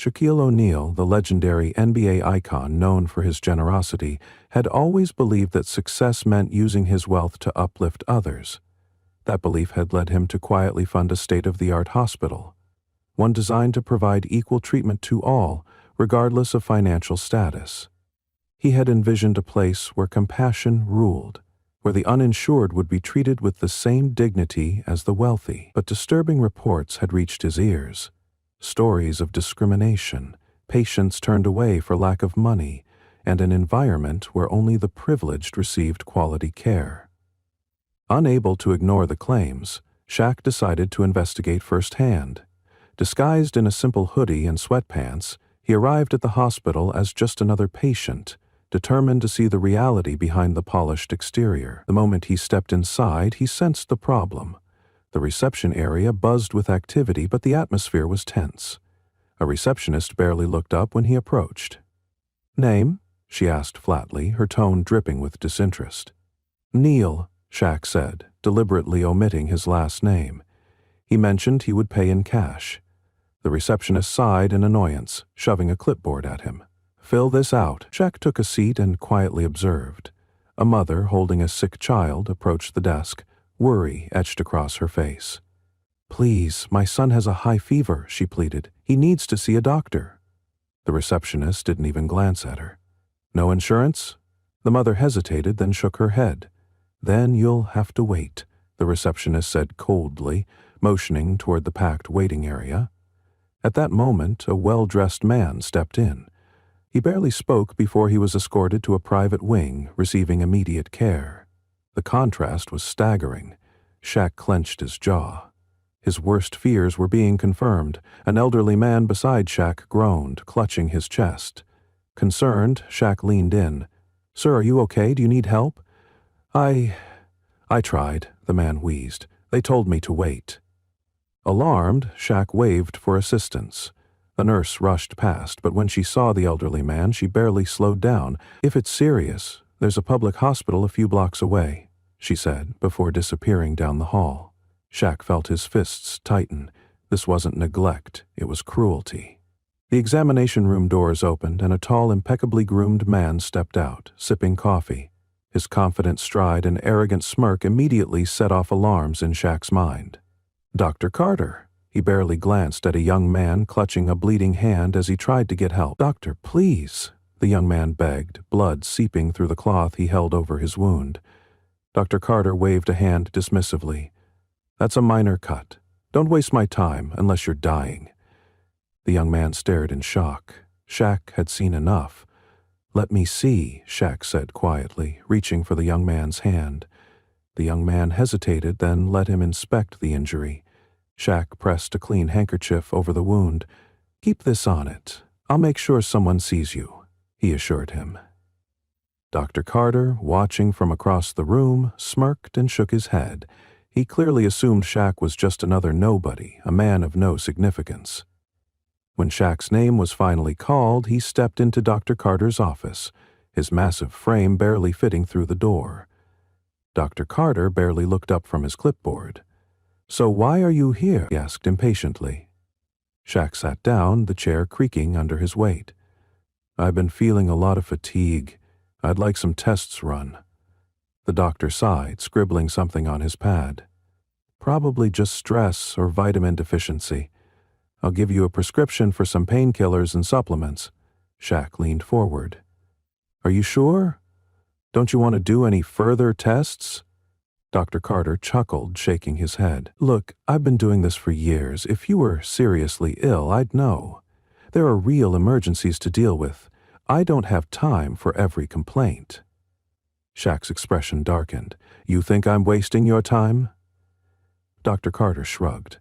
Shaquille O'Neal, the legendary NBA icon known for his generosity, had always believed that success meant using his wealth to uplift others. That belief had led him to quietly fund a state-of-the-art hospital, one designed to provide equal treatment to all, regardless of financial status. He had envisioned a place where compassion ruled, where the uninsured would be treated with the same dignity as the wealthy. But disturbing reports had reached his ears. Stories of discrimination, patients turned away for lack of money, and an environment where only the privileged received quality care. Unable to ignore the claims, Shaq decided to investigate firsthand. Disguised in a simple hoodie and sweatpants, he arrived at the hospital as just another patient, determined to see the reality behind the polished exterior. The moment he stepped inside, he sensed the problem. The reception area buzzed with activity, but the atmosphere was tense. A receptionist barely looked up when he approached. "Name?" she asked flatly, her tone dripping with disinterest. "Neil," Shaq said, deliberately omitting his last name. He mentioned he would pay in cash. The receptionist sighed in annoyance, shoving a clipboard at him. "Fill this out." Shaq took a seat and quietly observed. A mother holding a sick child approached the desk, worry etched across her face. "Please, my son has a high fever," she pleaded. "He needs to see a doctor." The receptionist didn't even glance at her. "No insurance?" The mother hesitated, then shook her head. "Then you'll have to wait," the receptionist said coldly, motioning toward the packed waiting area. At that moment, a well-dressed man stepped in. He barely spoke before he was escorted to a private wing, receiving immediate care. The contrast was staggering. Shaq clenched his jaw. His worst fears were being confirmed. An elderly man beside Shaq groaned, clutching his chest. Concerned, Shaq leaned in. "Sir, are you okay? Do you need help?" I tried," the man wheezed. "They told me to wait." Alarmed, Shaq waved for assistance. A nurse rushed past, but when she saw the elderly man, she barely slowed down. "If it's serious, there's a public hospital a few blocks away," she said, before disappearing down the hall. Shaq felt his fists tighten. This wasn't neglect, it was cruelty. The examination room doors opened, and a tall, impeccably groomed man stepped out, sipping coffee. His confident stride and arrogant smirk immediately set off alarms in Shaq's mind. "Dr. Carter." He barely glanced at a young man clutching a bleeding hand as he tried to get help. "Doctor, please," the young man begged, blood seeping through the cloth he held over his wound. Dr. Carter waved a hand dismissively. "That's a minor cut. Don't waste my time unless you're dying." The young man stared in shock. Shaq had seen enough. "Let me see," Shaq said quietly, reaching for the young man's hand. The young man hesitated, then let him inspect the injury. Shaq pressed a clean handkerchief over the wound. "Keep this on it. I'll make sure someone sees you," he assured him. Dr. Carter, watching from across the room, smirked and shook his head. He clearly assumed Shaq was just another nobody, a man of no significance. When Shaq's name was finally called, he stepped into Dr. Carter's office, his massive frame barely fitting through the door. Dr. Carter barely looked up from his clipboard. "So why are you here?" he asked impatiently. Shaq sat down, the chair creaking under his weight. "I've been feeling a lot of fatigue. I'd like some tests run." The doctor sighed, scribbling something on his pad. "Probably just stress or vitamin deficiency. I'll give you a prescription for some painkillers and supplements." Shaq leaned forward. "Are you sure? Don't you want to do any further tests?" Dr. Carter chuckled, shaking his head. "Look, I've been doing this for years. If you were seriously ill, I'd know. There are real emergencies to deal with. I don't have time for every complaint." Shaq's expression darkened. "You think I'm wasting your time?" Dr. Carter shrugged.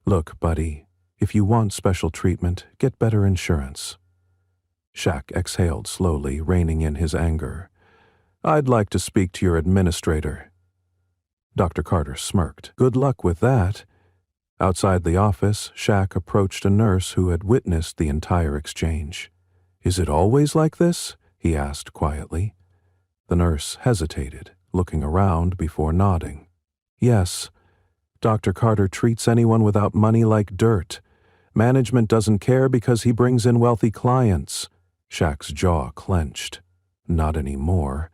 "Look, buddy, if you want special treatment, get better insurance." Shaq exhaled slowly, reining in his anger. "I'd like to speak to your administrator." Dr. Carter smirked. "Good luck with that." Outside the office, Shaq approached a nurse who had witnessed the entire exchange. "Is it always like this?" he asked quietly. The nurse hesitated, looking around before nodding. "Yes. Dr. Carter treats anyone without money like dirt. Management doesn't care because he brings in wealthy clients. Shaq's jaw clenched. Not anymore.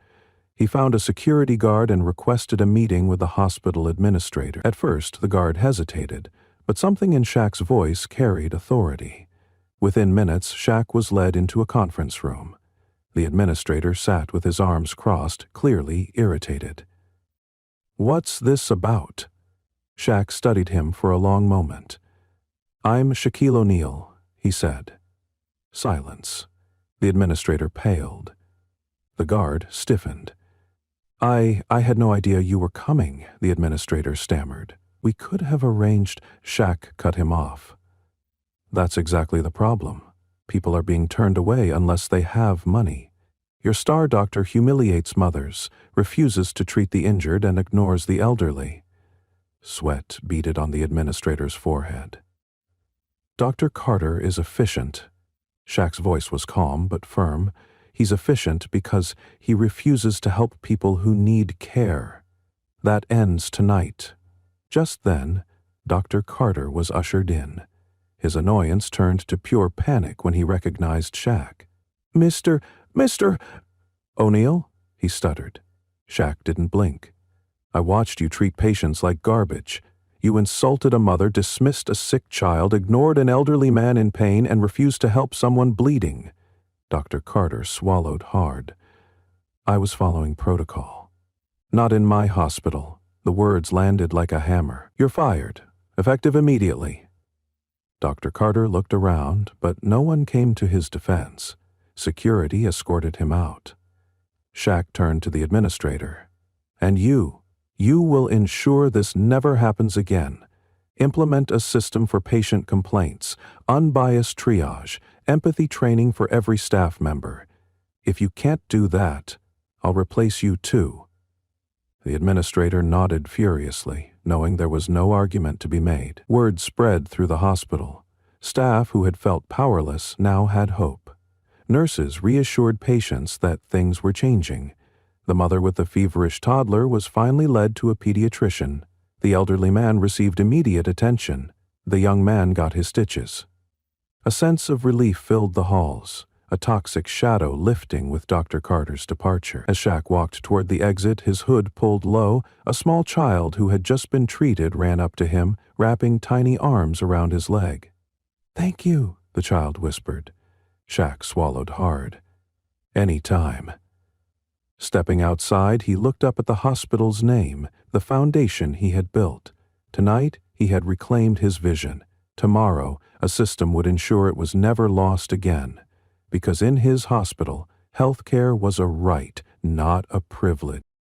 He found a security guard and requested a meeting with the hospital administrator. At first, the guard hesitated, but something in Shaq's voice carried authority. Within minutes, Shaq was led into a conference room. The administrator sat with his arms crossed, clearly irritated. "What's this about?" Shaq studied him for a long moment. "I'm Shaquille O'Neal," he said. Silence. The administrator paled. The guard stiffened. I had no idea you were coming," the administrator stammered. "We could have arranged—" Shaq cut him off. "That's exactly the problem. People are being turned away unless they have money. Your star doctor humiliates mothers, refuses to treat the injured, and ignores the elderly." Sweat beaded on the administrator's forehead. "Dr. Carter is efficient." Shaq's voice was calm but firm. "He's efficient because he refuses to help people who need care. That ends tonight." Just then, Dr. Carter was ushered in. His annoyance turned to pure panic when he recognized Shaq. Mr. O'Neal?" he stuttered. Shaq didn't blink. "I watched you treat patients like garbage. You insulted a mother, dismissed a sick child, ignored an elderly man in pain, and refused to help someone bleeding." Dr. Carter swallowed hard. "I was following protocol." "Not in my hospital." The words landed like a hammer. "You're fired. Effective immediately." Dr. Carter looked around, but no one came to his defense. Security escorted him out. Shaq turned to the administrator. "And you will ensure this never happens again. Implement a system for patient complaints, unbiased triage, empathy training for every staff member. If you can't do that, I'll replace you too." The administrator nodded furiously, knowing there was no argument to be made. Word spread through the hospital. Staff who had felt powerless now had hope. Nurses reassured patients that things were changing. The mother with the feverish toddler was finally led to a pediatrician. The elderly man received immediate attention. The young man got his stitches. A sense of relief filled the halls, a toxic shadow lifting with Dr. Carter's departure. As Shaq walked toward the exit, his hood pulled low, a small child who had just been treated ran up to him, wrapping tiny arms around his leg. "Thank you," the child whispered. Shaq swallowed hard. "Any time." Stepping outside, he looked up at the hospital's name, the foundation he had built. Tonight, he had reclaimed his vision. Tomorrow, a system would ensure it was never lost again. Because in his hospital, health care was a right, not a privilege.